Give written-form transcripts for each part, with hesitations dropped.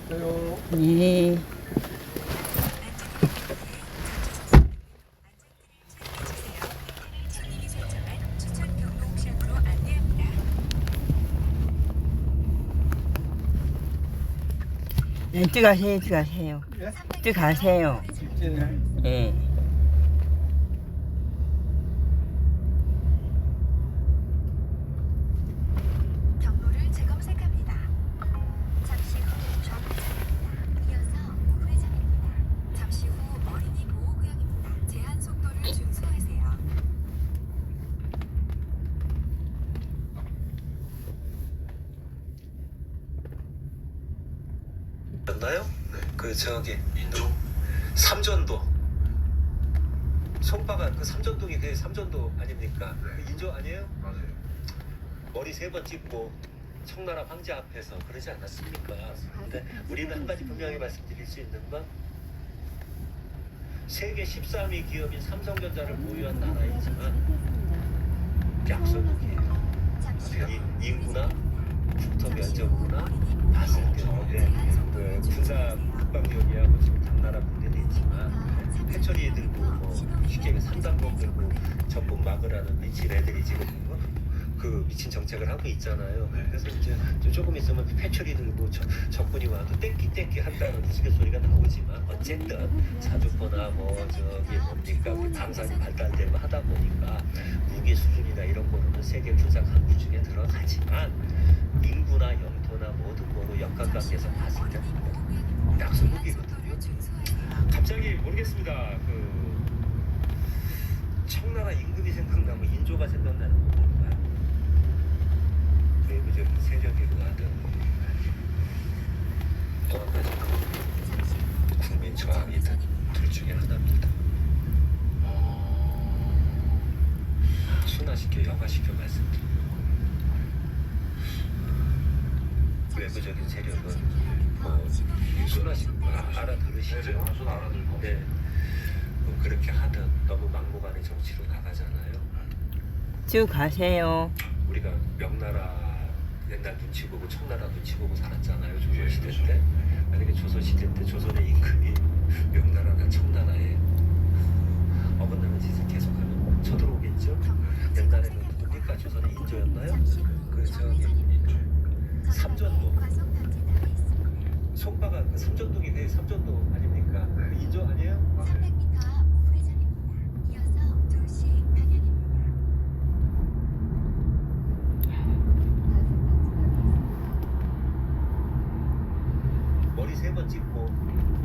안녕하세요. 예. 들어가세요, 들어가세요. 예? 들어가세요. 직진해. 예. 경로를 재검색합니다. 잠시 후 좌회전입니다. 이어서 우회전입니다. 잠시 후 어린이 보호구역입니다. 제한 속도를 준수하세요. 였나요? 그 저기 인도 삼전도 송파가 그 삼전동이 그 삼전도 아닙니까? 그 인조 아니에요? 맞아요. 머리 3번 찍고 청나라 황제 앞에서 그러지 않았습니까? 근데 우리는 한 가지 분명히 말씀드릴 수 있는 건 세계 13위 기업인 삼성전자를 보유한 나라이지만 약소국이에요. 인구나 국토 면적으로나 봤을 때 그 군사 국방력이하고 지금 당나라 군대도 있지만 회초리 들고 뭐 쉽게 얘기해 삼단검 들고 적국 막으라는 미친 애들이 지금 그 미친 정책을 하고 있잖아요. 그래서 이제 조금 있으면 회초리 들고 적군이 와도 땡끼 한다는 우스갯소리가 나오지만 어쨌든 사주포나 뭐 저기 뭡니까 우리 방산이 발달되고 하다 보니까 무기 수준이나 이런 거로는 세계 군사 강국 중에 들어가지만 인구나 영토나 모든 거로 역학관계에서 봤을 때 약소국이거든요. 갑자기 모르겠습니다. 그 청나라 임금이 생각나고 인조가 생각나는 건 뭔가요? 외부적인 세력에 의하든 또 한 가지는 국민 저항이든 둘 중에 하나입니다. 순화시켜 여과시켜 말씀드립니다. 외부적인 세력은 뭐 순화시켜 알아들으시죠? 저는 알아들고. 네. 뭐 그렇게 하든 너무 막무가내 정치로 나가잖아요. 쭉 가세요. 우리가 명나라 옛날 눈치 보고 청나라 눈치 보고 살았잖아요. 조선시대 때. 만약에 조선시대 때 조선의 임금이 명나라나 청나라에 어긋나는 짓을 계속하면 쳐들어오겠죠. 옛날에는 누굽니까? 조선의 인조였나요? 그 저기 삼전도 송파가 그 삼전동이 그 삼전도 아닙니까? 그 인조 아니에요? 300m 우회전입니다. 이어서 2시 방향입니다. 머리 3번 찍고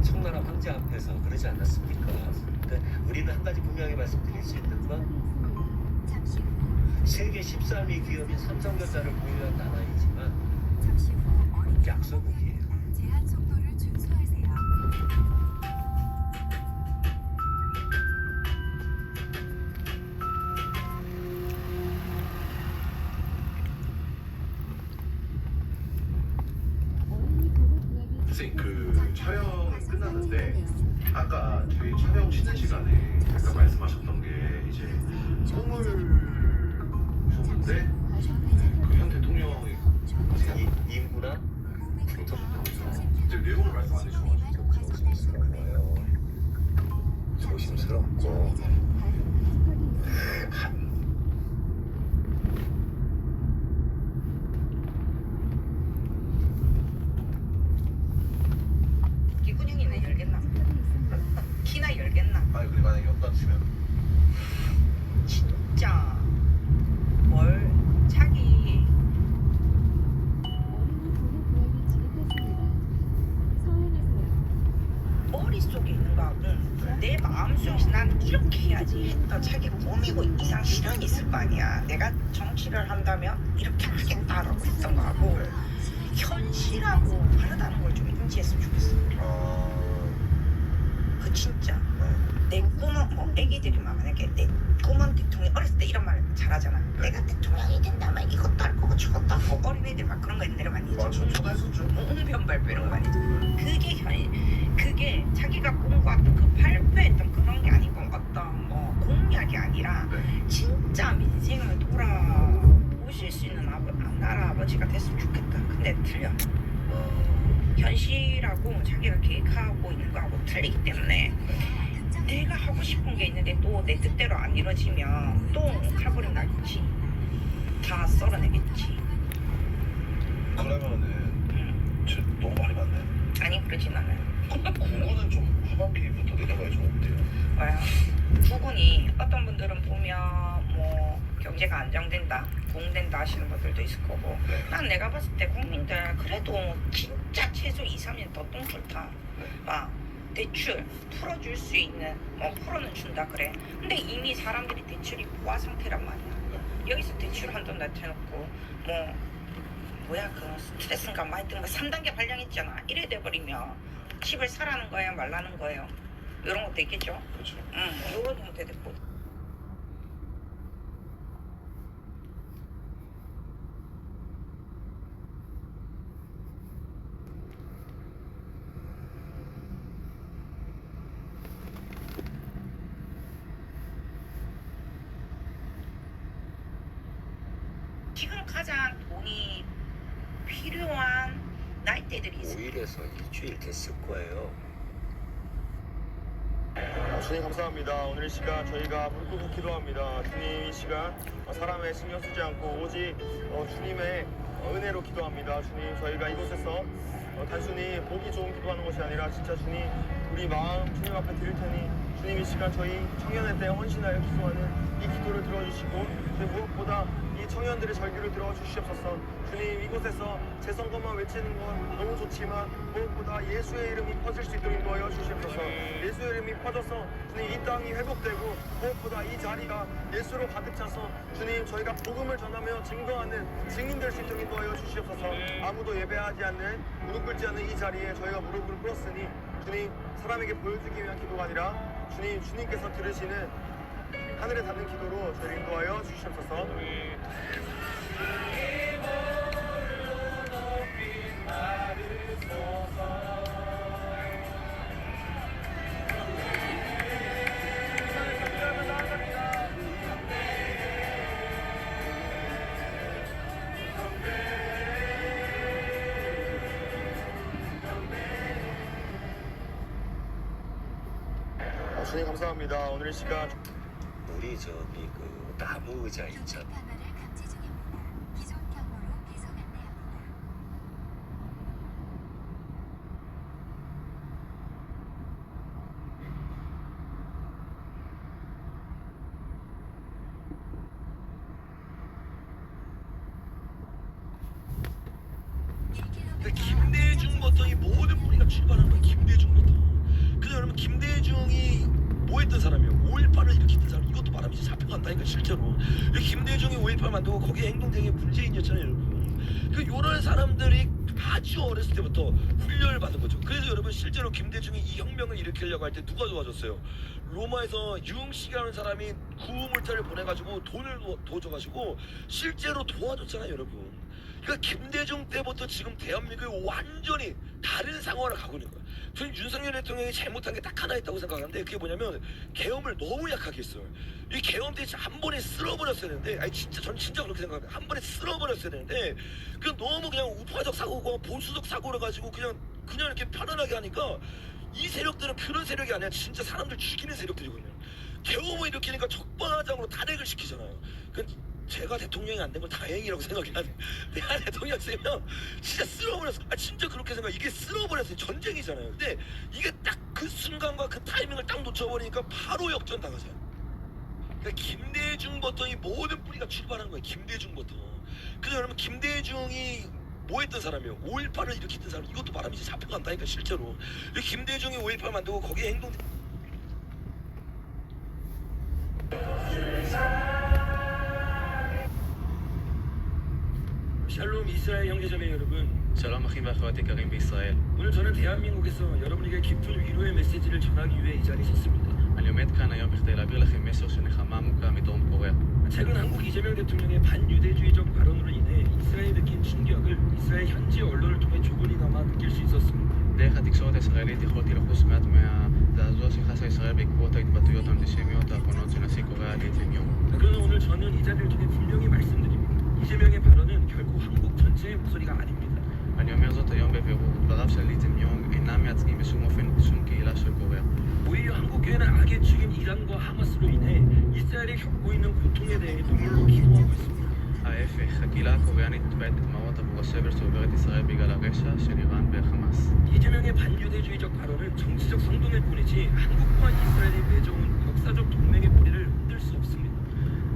청나라 황제 앞에서 그러지 않았습니까? 근데 우리는 한 가지 분명히 말씀드릴 수 있는 건 잠시 후 세계 13위 기업인 삼성전자를 보유한 나라이지만 잠시 후 어린이 약소국이에요. 제한 속도를 준수하세요. 선생님 그 촬영 끝났는데 아까 저희 촬영 쉬는 시간에 아까 말씀하셨던 게 이제 선물 오셨는데 그 현 대통령이 인구나 국토 이제 내용을 말씀 안 해주셔가지고 조심스러워요. 조심스럽고 기근형이나 열겠나? 키나 열겠나? 아니 근데 만약에 연단 치면 진짜 뭘 자기 머릿속에 있는 거하고 내 마음속에서 난 이렇게 해야지 했다 자기 꿈이고 이상 실현이 있을 거 아니야. 내가 정치를 한다면 이렇게 하겠다라고 했던 거하고 현실하고 다르다는 걸 좀 인지했으면 좋겠어. 그 진짜 내 꿈은 뭐 애기들이 막 만약에 내 꿈은 대통령 어렸을 때 이런 말 잘하잖아. 내가 대통령이 된다면 이것도 할 거고 저것도 할 거고 어린애들 막 그런 거 옛날에 많이 했죠. 맞죠 저도 했었죠. 웅변발표 이런 거 많이 했죠. 그게 그게 자기가 꿈꿔왔던 그 발표했던 그런 게 아니고 어떤 뭐 공약이 아니라 네. 진짜 민생을 돌아보실 수 있는 나라 아버지가 됐으면 좋겠다. 근데 틀려. 현실하고 자기가 계획하고 있는 거하고 틀리기 때문에 내가 하고 싶은 게 있는데 또 내 뜻대로 안 이루어지면 또 칼부림 날지. 다 썰어내겠지. 그러면은 저 너무 말이 많네. 아니 그러진 않아요. 국어는 좀 하반기부터 내려가야 좀 어때요? 뭐야? 부군이 어떤 분들은 보면 뭐 경제가 안정된다, 부흥된다 하시는 분들도 있을 거고 네. 난 내가 봤을 때 국민들 그래도 진짜 최소 2, 3년 더 똥줄타 막 대출 풀어줄 수 있는 뭐 풀어는 준다 그래. 근데 이미 사람들이 대출이 보아 상태란 말이야. 여기서 대출 한돈 내놓고 뭐야 그 스트레스인가 뭐 하여튼 3단계 발령했잖아. 이래 돼버리면 집을 사라는 거예요 말라는 거예요. 이런 것도 있겠죠. 그렇죠. 이런 형태 됐고. 지금 가장 돈이 필요한 나이대들이 있어요. 5일에서 일주일 됐을 거예요. 주님 감사합니다. 오늘 이 시간 저희가 무릎 꿇고 기도합니다. 주님 이 시간 사람의 신경 쓰지 않고 오직 주님의 은혜로 기도합니다. 주님 저희가 이곳에서 단순히 보기 좋은 기도하는 것이 아니라 진짜 주님 우리 마음 주님 앞에 드릴 테니 주님 이 시간 저희 청년의 때 헌신하여 기도하는 이 기도를 들어주시고 주님 무엇보다 이 청년들의 절규를 들어주시옵소서. 주님 이곳에서 제 선거만 외치는 건 너무 좋지만 무엇보다 예수의 이름이 퍼질 수 있도록 인도하여 주시옵소서. 예수의 이름이 퍼져서 주님 이 땅이 회복되고 무엇보다 이 자리가 예수로 가득 차서 주님 저희가 복음을 전하며 증거하는 증인될 수 있도록 인도하여 주시옵소서. 아무도 예배하지 않는 무릎 꿇지 않는 이 자리에 저희가 무릎을 꿇었으니 주님 사람에게 보여주기 위한 기도가 아니라 주님 주님께서 들으시는 하늘에 닿는 기도로 저희를 인도하여 주시옵소서. 주님 감사합니다. 오늘 이 시간 우리 저기 그 나무 의자 있잖아. 변화를 감지 중입니다. 기존 경로로 계속 안내합니다. 김대중부터 이 모든 뿌리가 출발한 거야. 김대중부터. 그래서 여러분 김대중이 뭐 했던 사람이에요? 5.18을 일으켰던 사람. 이것도 말하면 이제 잡혀간다니까 실제로. 김대중이 5.18 만들고 거기에 행동대행의 문재인이었잖아요 여러분. 그 요런 사람들이 아주 어렸을 때부터 훈련을 받은 거죠. 그래서 여러분 실제로 김대중이 이 혁명을 일으키려고 할 때 누가 도와줬어요? 로마에서 유흥식이라는 사람이 구우물자를 보내가지고 돈을 도와줘가지고 실제로 도와줬잖아요 여러분. 그러니까 김대중 때부터 지금 대한민국이 완전히 다른 상황을 가고 있는 거야. 저는 윤석열 대통령이 잘못한 게 딱 하나 있다고 생각하는데 그게 뭐냐면 계엄을 너무 약하게 했어요. 이 계엄 때 한 번에 쓸어버렸어야 되는데 아니 진짜 저는 진짜 그렇게 생각합니다. 한 번에 쓸어버렸어야 되는데 그 너무 그냥 우파적 사고고 보수적 사고를 가지고 그냥 이렇게 편안하게 하니까 이 세력들은 그런 세력이 아니라 진짜 사람들 죽이는 세력들이거든요. 계엄을 일으키니까 적반하장으로 탄핵을 시키잖아요. 제가 대통령이 안 된 건 다행이라고 생각해요. 내가 대통령 되면 진짜 쓸어버렸어. 진짜 그렇게 생각해. 이게 쓸어버렸어요. 전쟁이잖아요. 근데 이게 딱 그 순간과 그 타이밍을 딱 놓쳐버리니까 바로 역전 당하세요. 그러니까 김대중부터 이 모든 뿌리가 출발한 거예요. 김대중부터. 그래서 여러분 김대중이 뭐 했던 사람이에요? 5.18을 일으켰던 사람. 이것도 말하면 이제 잡혀간다니까 실제로. 김대중이 5.18 만들고 거기에 행동. 샬롬 이스라엘 형제자매 여러분. שלום אחים ואחיות יקרים בישראל. 오늘 저는 대한민국에서 여러분에게 깊은 위로의 메시지를 전하기 위해 이 자리에 섰습니다. אני עומד כאן היום בכדי להעביר לכם מסר של נחמה עמוקה מדרום קוריאה. 최근 한국 이재명 대통령의 반유대주의적 발언으로 인해 이스라엘이 느낀 충격을 이스라엘 현지 언론을 통해 조금이나마 느낄 수 있었습니다. דרך התקשורת הישראלית יכולתי לחוש מעט מהזעזוע שחשה ישראל בעקבות ההתבטאויות האנטישמיות האחרונות של נשיא קוריאה לי ג'ין-יונג. 그러나 오늘 저는 이 자리를 통해 분명히 말씀드립니다. 이재명의 발언은 결코 한국 전체의 목소리가 아닙니다. אני אומר זאת היום בבירור. דבריו של לי צ'מיונג אינם מייצגים בשום אופן שום קהילה של קוריאה. 오히려 한국 교회는 악의 축인 이란과 하마스로 인해 이스라엘이 겪고 있는 고통에 대해 눈물로 기도하고 있습니다. ההפך, הקהילה הקוריאנית מטבעת דמעות עבור הסבל שעוברת ישראל בגלל הרשע של איראן וחמאס. 이재명의 반유대주의적 발언은 정치적 선동일 뿐이지 한국과 이스라엘이 맺어온 역사적 동맹의 뿌리를 흔들 수 없습니다.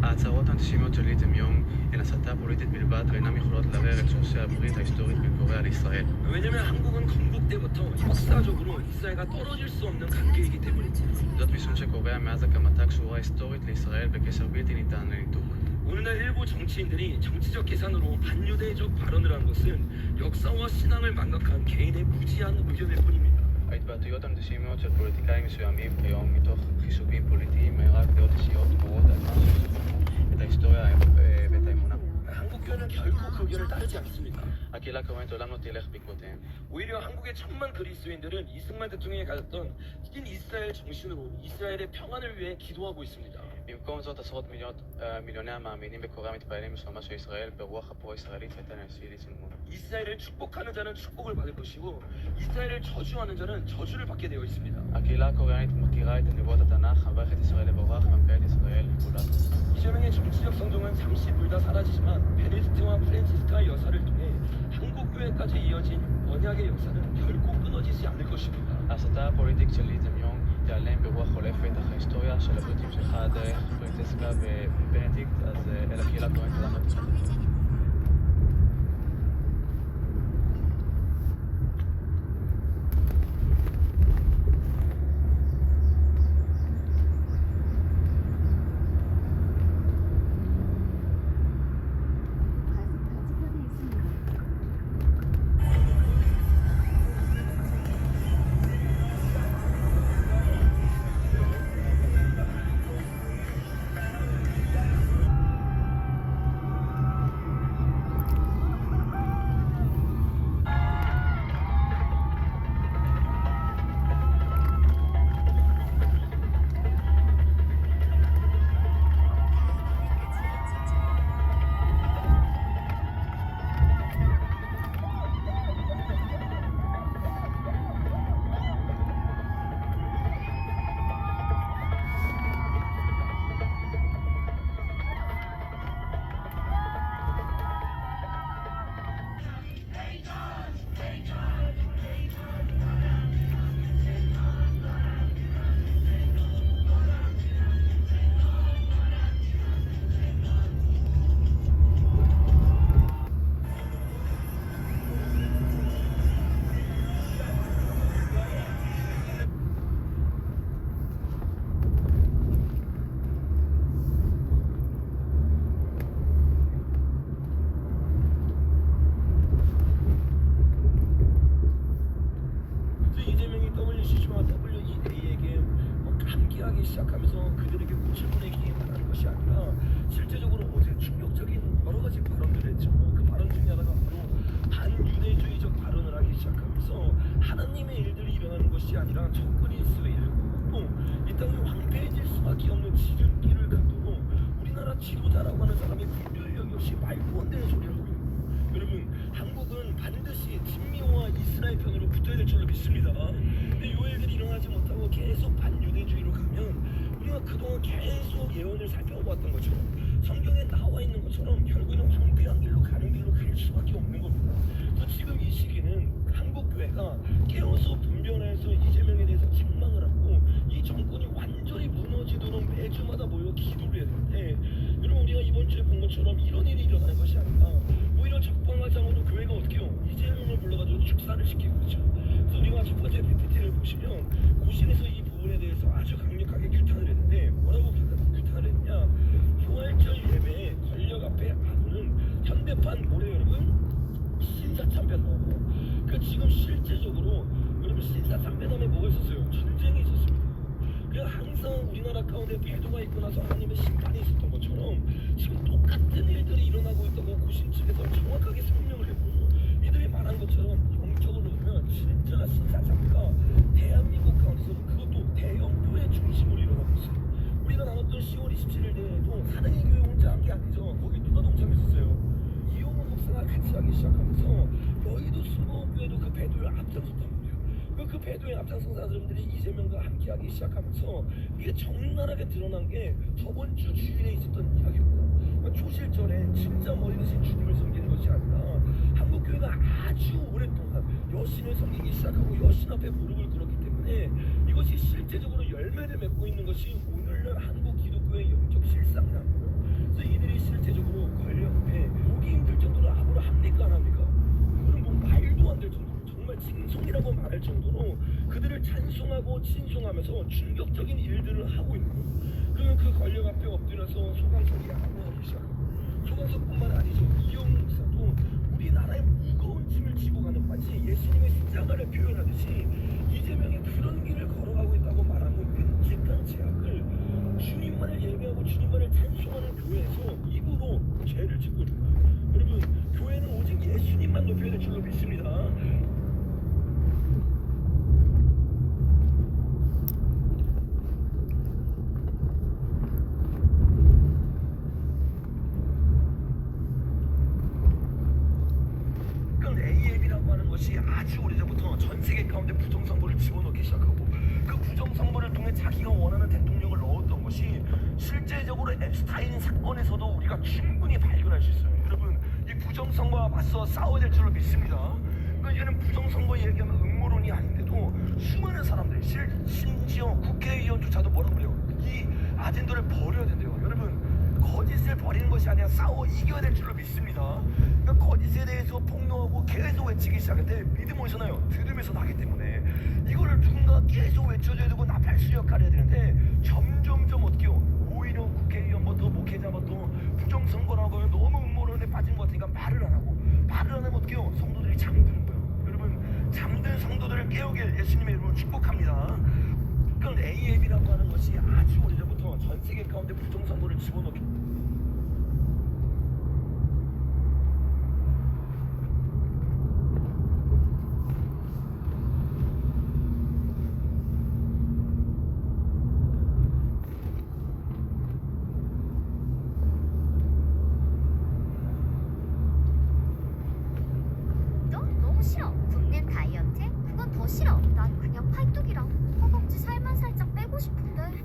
ההצהרות האנטישמיות של לי צ'מיונג הן הסתה פוליטית בלבד ואינם יכולות לערער את שורשי הברית ההיסטורית בין קוריאה לישראל. 왜냐면 한국은 건국 때부터 역사적으로 이스라엘과 떨어질 수 없는 관계이기 때문입니다. זאת משום שקוריאה מאז הקמתה קשורה היסטורית לישראל בקשר בלתי ניתן לניתוק. 오늘날 일부 정치인들이 정치적 계산으로 반유대적 발언을 한 것은 역사와 신앙을 망각한 개인의 무지한 의견일 뿐입니다. ההתבטאויות האנטישמיות של פוליטיקאים מסוימים כיום מתוך חישובים פוליטיים רק דעות אישיות תמורות על מה ששכחו את ההיסטוריה ואת האמונה. 한국 교회는 결코 그 의견을 따르지 않습니다. הקהילה הקוריאנית לעולם לא תלך בעקבותיהם. 오히려 한국의 천만 그리스도인들은 이승만 대통령이 가졌던 찐 이스라엘 정신으로 이스라엘의 평안을 위해 기도하고 있습니다. במקום זאת עשרות מיליוני המאמינים בקוריאה מתפללים לשלומה של ישראל ברוח הפרו-ישראלית והייתה נשיא לצלמון. 이스라엘을 축복하는 자는 축복을 받을 것이고 이스라엘을 저주하는 자는 저주를 받게 되어 있습니다. הקהילה הקוריאנית מכירה את נבואות התנ"ך, מברך את ישראל לבורך ומקהל את ישראל לגאולה. 이재명의 정치적 성공은 잠시 불다 사라지지만 베네디트와 프란치스카 여사를 통해 한국 교회까지 이어진 언약의 역사는 결코 끊어지지 않을 것입니다. ההסתה הפוליטית של לי צ'מיונג תיעלם ברוח חולפת, אך ההיסטוריה של הבריטים שלך דרך פרנצ'סקה ובנדיקט, אז אל הקהילה הקוריאנית לעולם לא תשכח. 시작하면서 그들에게 꽃을 보내기만 하는 것이 아니라 실제적으로 어제 충격적인 여러 가지 발언들을 했죠. 그 발언 중에 하나가 바로 반유대주의적 발언을 하기 시작하면서 하나님의 일들이 일어나는 것이 아니라 적군이 수에 이르고 또 이 땅이 황폐해질 수밖에 없는 지름길을 가도록 우리나라 지도자라고 하는 사람이 분별력 없이 말도 안 되는 소리를 하고 있고, 여러분 한국은 반드시 진미호와 이스라엘 편으로 붙어야 될 줄로 믿습니다. 근데 이 일들이 일어나지 못하고 계속 반유대주의로 가면 우리가 그동안 계속 예언을 살펴보았던 것처럼 성경에 나와 있는 것처럼 결국에는 황폐한 길로 가는 길로 갈 수밖에 없는 겁니다. 그래서 지금 이 시기는 한국 교회가 깨어서 분별해서 이재명에 대해서 책망을 하고 이 정권이 완전히 무너지도록 매주마다 모여 기도를 해야 되는데, 여러분 우리가 이번 주에 본 것처럼 이런 일이 일어나는 것이 아니라 오히려 적방하자마자 교회가 어떻게 해요? 이재명을 불러가지고 축사를 시키고 있죠. 그래서 우리가 첫 번째 PPT를 보시면 고신에서 이 부분에 대해서 아주 강력하게 규탄을 했는데 뭐라고 규탄을 했냐, 부활절 예배에 권력 앞에 아부는 현대판 뭐래요 여러분? 신사참배다. 그 지금 실제적으로 여러분 신사참배담에 뭐가 있었어요? 전쟁이 있었습니다. 그래서 항상 우리나라 가운데 배도가 있고 나서 하나님의 심판이 있었던 것처럼 지금 똑같은 일들이 일어나고 있다고 고신 측에서 정확하게 설명을 했고, 이들이 말한 것처럼 영적으로 보면 진짜 신사참배가 대한민국 가운데서 그것도 대형교회 중심으로 일어나고 있어요. 우리가 나눴던 10월 27일 대회도 하나의 교회 혼자 한 게 아니죠. 거기 누가 동참했었어요? 이용호 목사가 같이 하기 시작하면서 여의도 순복음교회도 그 배도를 앞장섰단 말이에요. 그 배도에 앞장선 사람들이 이재명과 함께하기 시작하면서 이게 적나라하게 드러난 게 저번 주 주일에 있었던 이야기고, 초실절에 진짜 머리듯이 주님을 섬기는 것이 아니라 한국교회가 아주 오랫동안 여신을 섬기기 시작하고 여신 앞에 무릎을 꿇었기 때문에 이것이 실제적으로 열매를 맺고 있는 것이 오늘날 한국 기독교의 영적 실상이라는 거예요. 그래서 이들이 실제적으로 권력 앞에 보기 힘들 정도로 아무로 합니까 안 합니까? 그건 뭐 말도 안 될 정도로 정말 칭송이라고 말할 정도로 그들을 찬송하고 친송하면서 충격적인 일들을 하고 있는 거예요. 그러면 그 권력 앞에 엎드려서 소강석이 아무하기 시작하고, 소강석뿐만 아니죠, 이영웅 목사도 우리나라의 무거운 짐을 지고 가는 마치 예수님의 십자가를 표현하듯이 이재명이 그런 길을 걸어가고 있다고 말하는 끔찍한 제약을 주님만을 예배하고 주님만을 찬송하는 교회에서 입으로 죄를 짓고 있는 거예요. 여러분, 교회는 오직 예수님만 높여야 될 줄로 믿습니다. AAB라고 하는 것이 아주 오래전부터 전 세계 가운데 부정선거를 집어넣기 시작하고, 그 부정선거를 통해 자기가 원하는 대통령을 넣었던 것이 실제적으로 앱스타인 사건에서도 우리가 충분히 발견할 수 있어요. 여러분, 이 부정선거와 맞서 싸워야 될 줄로 믿습니다. 그러니까 얘는 부정선거 얘기하면 음모론이 아닌데도 수많은 사람들이 심지어 국회의원조차도 뭐라고 그래요? 이 아젠다를 버려야 된대요. 여러분, 거짓을 버리는 것이 아니라 싸워 이겨야 될 줄로 믿습니다. 그러니까 거짓에 대해서 폭로하고 계속 외치기 시작할 때 믿음 어디서 나요? 믿음에서 나기 때문에 이거를 누군가 계속 외쳐줘야 되고 나팔수 역할을 해야 되는데, 점점점 어떻게 해요? 오히려 국회의원부터 목회자부터 부정선거라고 하면 너무 음모론에 빠진 것 같으니까 말을 안 하고, 말을 안 하면 어떻게 해요? 성도들이 잠드는 거예요. 여러분, 잠든 성도들을 깨우길 예수님의 이름으로 축복합니다. 그건 AAB라고 하는 것이 아주 오래전부터 전 세계 가운데 부정선거를 집어넣기, 너무 싫어. 굽는 다이어트? 그건 더 싫어. 난 그냥 팔뚝이랑 허벅지 살만 살짝 빼고 싶은데.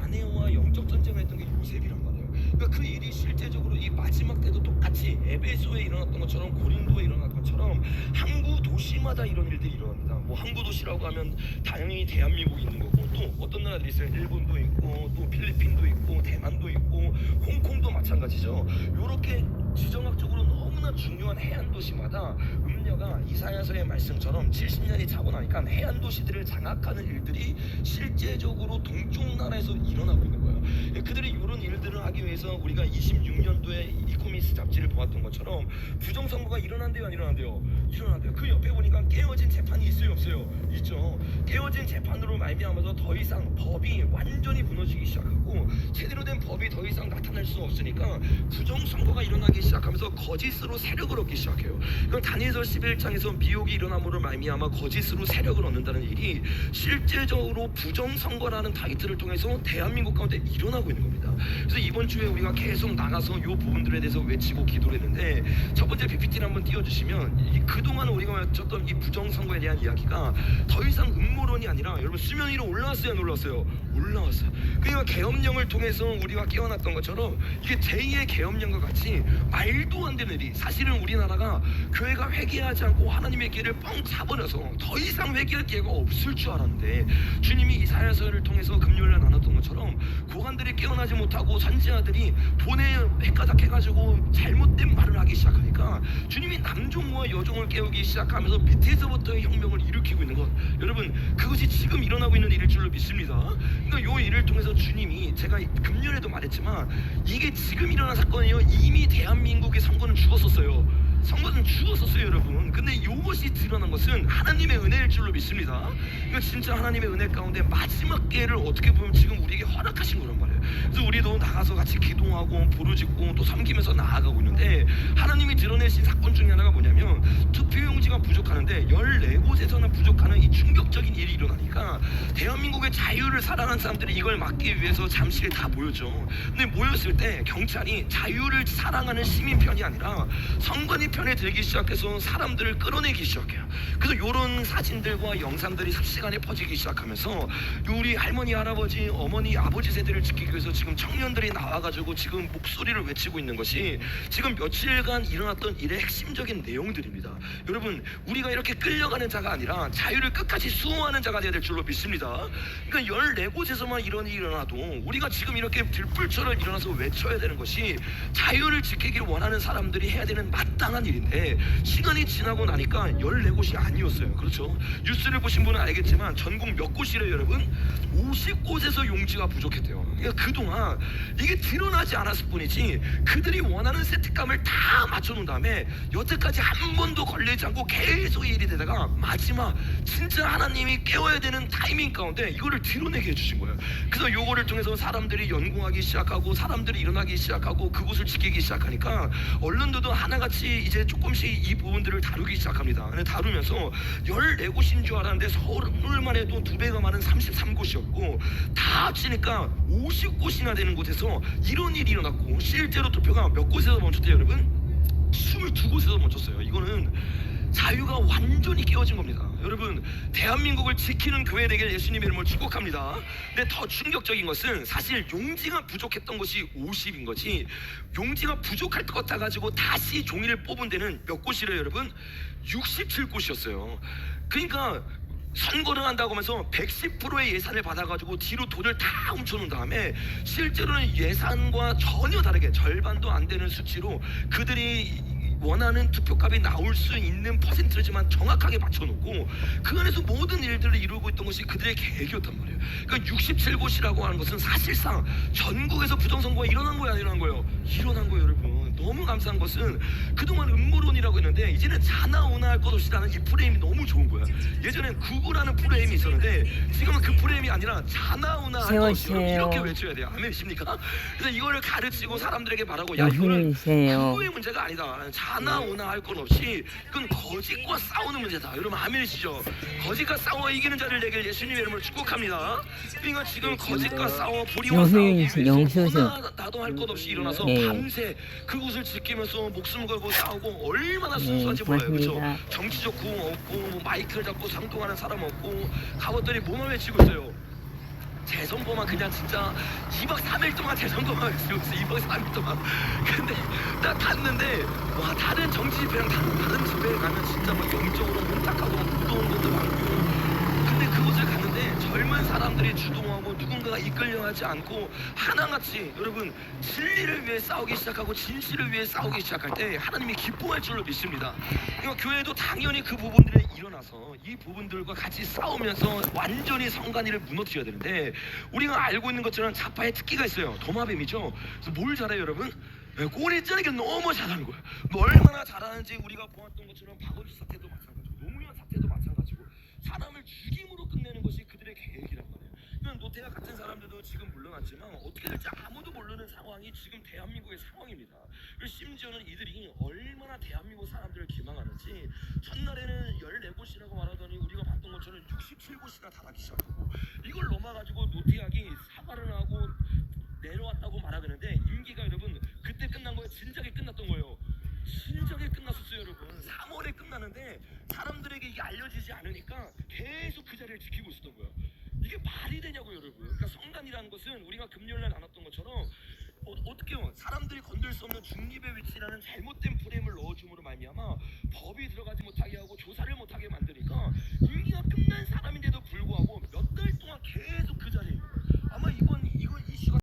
아내와 영적 전쟁을 했던 게 요셉이란 말이에요. 그러니까 그 일이 실제적으로 이 마지막 때도 똑같이 에베소에 일어났던 것처럼 고린도에 일어났던 것처럼 항구 도시마다 이런 일들이 일어납니다. 뭐 항구 도시라고 하면 당연히 대한민국이 있는 거고, 또 어떤 나라들이 있어요? 일본도 있고, 또 필리핀도 있고, 대만도 있고, 홍콩도 마찬가지죠. 요렇게 지정학적으로 너무나 중요한 해안 도시마다 음녀가 이사야서의 말씀처럼 70년이 자고 나니까 해안 도시들을 장악하는 일들이 실제적으로 동쪽 나라에서 일어나고 있는 거예요. 그들이 이런 일들을 하기 위해서 우리가 26년도에 이코미스 잡지를 보았던 것처럼 부정선거가 일어난대요, 안 일어난대요? 일어난대요. 그 옆에 보니까 깨어진 재판이 있어요, 없어요? 있죠. 깨어진 재판으로 말미암아서 더 이상 법이 완전히 무너지기 시작하고, 제대로 된 법이 더 이상 나타날 수 없으니까 부정선거가 일어나기 시작하면서 거짓으로 세력을 얻기 시작해요. 그럼 다니엘서 11장에서 미혹이 일어남으로 말미암아 거짓으로 세력을 얻는다는 일이 실제적으로 부정선거라는 타이틀을 통해서 대한민국 가운데 일어나고 있는 겁니다. 그래서 이번 주에 우리가 계속 나가서 이 부분들에 대해서 외치고 기도를 했는데, 첫 번째 PPT를 한번 띄워주시면, 그동안 우리가 외쳤던 이 부정선거에 대한 이야기가 더 이상 음모론이 아니라 여러분 수면 위로 올라왔어요, 안 올라왔어요? 올라왔어요. 그러니까 계엄령을 통해서 우리가 깨어났던 것처럼 이게 제2의 계엄령과 같이 말도 안 되는 일이, 사실은 우리나라가 교회가 회개하지 않고 하나님의 길을 뻥 차버려서 더 이상 회개할 기회가 없을 줄 알았는데, 주님이 이사야서를 통해서 금요일날 나눴던 것처럼 고관들이 깨어나지 못하고 선지자들이 돈에 헷가닥해가지고 잘못된 말을 하기 시작하니까 주님이 남종과 여종을 깨우기 시작하면서 밑에서부터 혁명을 일으키고 있는 것, 여러분 그것이 지금 일어나고 있는 일일 줄로 믿습니다. 그러니까 이 일을 통해서 주님이, 제가 금요일에도 말했지만 이게 지금 일어난 사건이에요. 이미 대한민국의 선거는 죽었었어요. 선거는 죽었었어요 여러분. 근데 이것이 드러난 것은 하나님의 은혜일 줄로 믿습니다. 이거 진짜 하나님의 은혜 가운데 마지막 기회를 어떻게 보면 지금 우리에게 허락하신 거란 말이에요. 그래서 우리도 나가서 같이 기도하고 부르짖고 또 섬기면서 나아가고 있는데, 하나님이 드러내신 사건 중에 하나가 뭐냐면 투표용지가 부족하는데 14곳에서나 부족하는 이 충격적인 일이 일어나니까 대한민국의 자유를 사랑하는 사람들이 이걸 막기 위해서 잠실에 다 모였죠. 근데 모였을 때 경찰이 자유를 사랑하는 시민 편이 아니라 선관위 편에 들기 시작해서 사람들을 끌어내기 시작해요. 그래서 이런 사진들과 영상들이 삽시간에 퍼지기 시작하면서 우리 할머니, 할아버지, 어머니, 아버지 세대를 지키기 위해서 지금 청년들이 나와가지고 지금 목소리를 외치고 있는 것이 지금 며칠간 일어났던 일의 핵심적인 내용들입니다. 여러분, 우리가 이렇게 끌려가는 자가 아니라 자유를 끝까지 수호하는 자가 되어야 될 줄로 믿습니다. 그러니까 14곳에서만 이런 일이 일어나도 우리가 지금 이렇게 들불처럼 일어나서 외쳐야 되는 것이 자유를 지키기를 원하는 사람들이 해야 되는 마땅한 일인데, 시간이 지나고 나니까 14곳이 아니었어요. 그렇죠? 뉴스를 보신 분은 알겠지만 전국 몇 곳이래요 여러분? 50곳에서 용지가 부족했대요. 그러니까 그동안 이게 드러나지 않았을 뿐이지 그들이 원하는 세트감을 다 맞춰놓은 다음에 여태까지 한 번도 걸리지 않고 계속 일이 되다가 마지막 진짜 하나님이 깨워야 되는 타이밍 가운데 이거를 드러내게 해주신 거예요. 그래서 요거를 통해서 사람들이 연구하기 시작하고 사람들이 일어나기 시작하고 그곳을 지키기 시작하니까 언론들도 하나같이 이제 조금씩 이 부분들을 다루기 시작합니다. 근데 다루면서 14곳인 줄 알았는데 서울만 해도 2배가 많은 33곳이었고 다 합치니까 50곳이나 되는 곳에서 이런 일이 일어났고, 실제로 투표가 몇 곳에서 멈췄대요 여러분? 22곳에서 멈췄어요. 이거는 자유가 완전히 깨어진 겁니다. 여러분, 대한민국을 지키는 교회 되길 예수님의 이름으로 축복합니다. 근데 더 충격적인 것은 사실 용지가 부족했던 것이 50인 거지, 용지가 부족할 것 같아가지고 다시 종이를 뽑은 데는 몇 곳이래요 여러분? 67곳이었어요. 그러니까 선거를 한다고 하면서 110%의 예산을 받아가지고 뒤로 돈을 다 훔쳐놓은 다음에 실제로는 예산과 전혀 다르게 절반도 안 되는 수치로 그들이 원하는 투표값이 나올 수 있는 퍼센트지만 정확하게 맞춰놓고 그 안에서 모든 일들을 이루고 있던 것이 그들의 계획이었단 말이에요. 그러니까 67곳이라고 하는 것은 사실상 전국에서 부정선거가 일어난 거야, 일어난 거예요? 일어난 거예요 여러분. 너무 감사한 것은 그동안 음모론이라고 했는데 이제는 자나우나 할 것 없이 나는 이 프레임이 너무 좋은 거야. 예전엔 구구라는 프레임이 있었는데 지금은 그 프레임이 아니라 자나우나 할 것 없이 여러분 이렇게 외쳐야 돼요. 아멘이십니까? 그래서 이거를 가르치고 사람들에게 말하고, 야 이거는 구구의 문제가 아니다, 자나우나 할 것 없이 그건 거짓과 싸우는 문제다. 여러분 아멘이시죠? 거짓과 싸워 이기는 자를 내길 예수님의 이름으로 축복합니다. 그러니까 지금 거짓과 싸워 불의와 싸우기 위해서 나도 할 것 없이 일어나서 밤새 그곳을 지키면서 목숨 걸고 싸우고 얼마나 순수한지 몰라요. 그렇죠? 정치적 구호 없고 뭐 마이크를 잡고 상동하는 사람 없고 가봤더니 뭐만 외치고 있어요? 재선거만 그냥 진짜 2박 3일 동안 재선거만 외치고 있어. 2박 3일 동안. 근데 딱 갔는데 와, 다른 정치 집회랑 다른 집회에 가면 진짜 막 영적으로 혼탁하고 무서운 것도 많고, 근데 그곳을 갔는데 젊은 사람들이 주동하고 누군가가 이끌려하지 않고 하나같이 여러분 진리를 위해 싸우기 시작하고 진실을 위해 싸우기 시작할 때 하나님이 기뻐할 줄로 믿습니다. 그러니까 교회도 당연히 그 부분들에 일어나서 이 부분들과 같이 싸우면서 완전히 성관위를 무너뜨려야 되는데, 우리가 알고 있는 것처럼 좌파의 특기가 있어요. 도마뱀이죠. 그래서 뭘 잘해요 여러분? 꼬리 찌르기 너무 잘하는 거야. 뭐 얼마나 잘하는지 우리가 보았던 것처럼 박원순 사태도 마찬가지고 노무현 사태도 마찬가지고 사람을 죽임으로 끝내는 것이 그들의 계획이란 말이에요. 그냥 노태우 같은 사람들도 지금 물러났지만 어떻게 될지 아무도 모르는 상황이 지금 대한민국의 상황입니다. 그리고 심지어는 이들이 얼마나 대한민국 사람들을 기망하는지, 첫날에는 14곳이라고 말하더니 우리가 봤던 것처럼 67곳이나 달하기 시작하고, 이걸 넘어가지고 노태우이 사과를 하고 내려왔다고 말하는데 임기가 여러분 그때 끝난 거예요? 진작에 끝났던 거예요? 진작에 끝났었어요 여러분. 3월에 끝나는데 사람들에게 이게 알려지지 않으니까 계속 그 자리를 지키고 있었던 거예요. 이게 말이 되냐고요 여러분. 그러니까 성관이라는 것은 우리가 금요일날 나눴던 것처럼 어떻게요? 사람들이 건들 수 없는 중립의 위치라는 잘못된 프레임을 넣어줌으로 말미암아 법이 들어가지 못하게 하고 조사를 못하게 만드니까 임기가 끝난 사람인데도 불구하고 몇 달 동안 계속 그 자리에 있는 거예요. 아마 이번 이슈가